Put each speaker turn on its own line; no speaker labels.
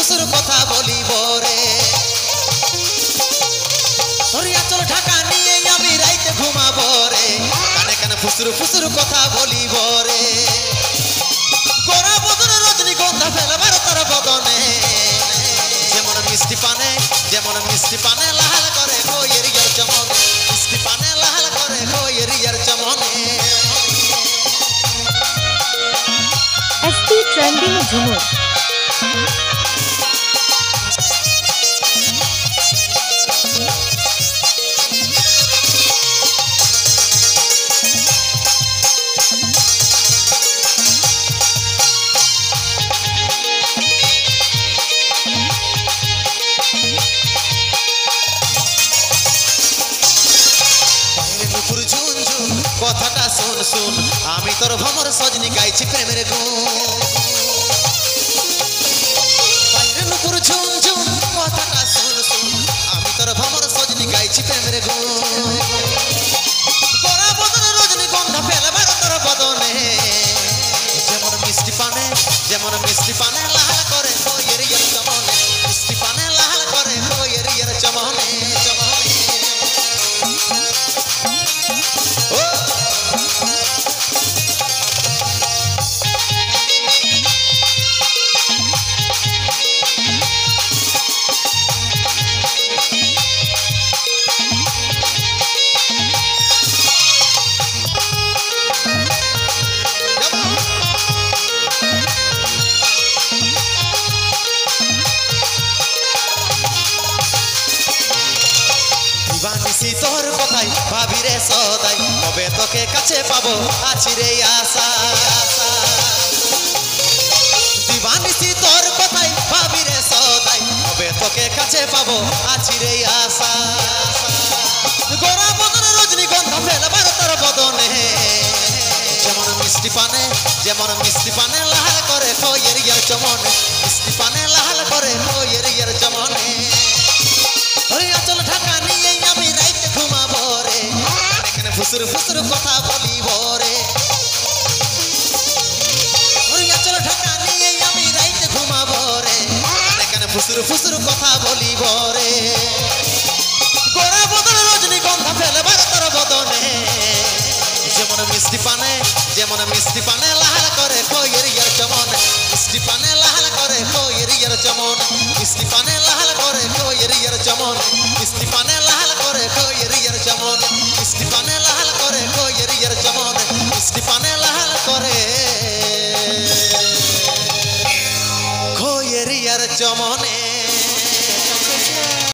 ফুসুর কথা বলিব রে তোর আঁচল ঢাকা নিয়ে আমি রাইতে ঘুমাবো রে কানে কানে ফুসুর ফুসুর কথা বলিব রে গোরা বদনে রজনীগন্ধা ফেলবার তোর বদনে যেমন মিষ্টি পানে লাল করে কোয়ের ইয়ার চমনে মিষ্টি পানে লাল করে কোয়ের ইয়ার চমনে
ST Trending ঝুমুর
কথাটা শুন শুন আমি তোর ভ্রমর সজনি গাইছি প্রেমের গুণ বাইরে নুপুর ঝুম ঝুম কথাটা শুন শুন আমি তোর ভ্রমর সজনি গাইছি প্রেমের গুণ গোরা বদনে রজনীগন্ধা ফেলবার তোর বদনে যেমন মিষ্টি পানে লাল করে কোয়ের ইয়ার চমনে মিষ্টি পানে লাল করে কোয়ের ইয়ার চমনে চমনে বানিসি তোর কথাই ভাবি রে সদাই কবে তোকে কাছে পাবো আছি রে আশা দিবানিসি তোর কথাই ভাবি রে সদাই কবে তোকে কাছে পাবো আছি রে আশা গোরা বদনে রজনীগন্ধা ফেলবার তোর বদনে যেমন মিষ্টি পানে লাল করে কোয়ের ইয়ার চমনে মিষ্টি পানে লাল করে কোয়ের ইয়ার চমনে ওই আঁচল ঢাকা নিয়ে আমি রাইতে ঘুমাবো রে এখানে ফুসুর ফুসুর কথা বলিব রে ওই আঁচল ঢাকা নিয়ে আমি রাইতে ঘুমাবো রে এখানে ফুসুর ফুসুর কথা বলিব রে গোরা বদনে রজনীগন্ধা ফেলবার তোর বদনে যেমন মিষ্টি পানে লাল করে কোয়ের ইয়ার চমনে মিষ্টি পানে লাল করে কোয়ের ইয়ার চমনে মিষ্টি পানে লাল করে কোয়ের ইয়ার চমনে মিষ্টি পানে লাল করে কোয়ের ইয়ার চমনে মিষ্টি পানে লাল করে কোয়ের ইয়ার চমনে মিষ্টি পানে লাল করে কোয়ের ইয়ার চমনে।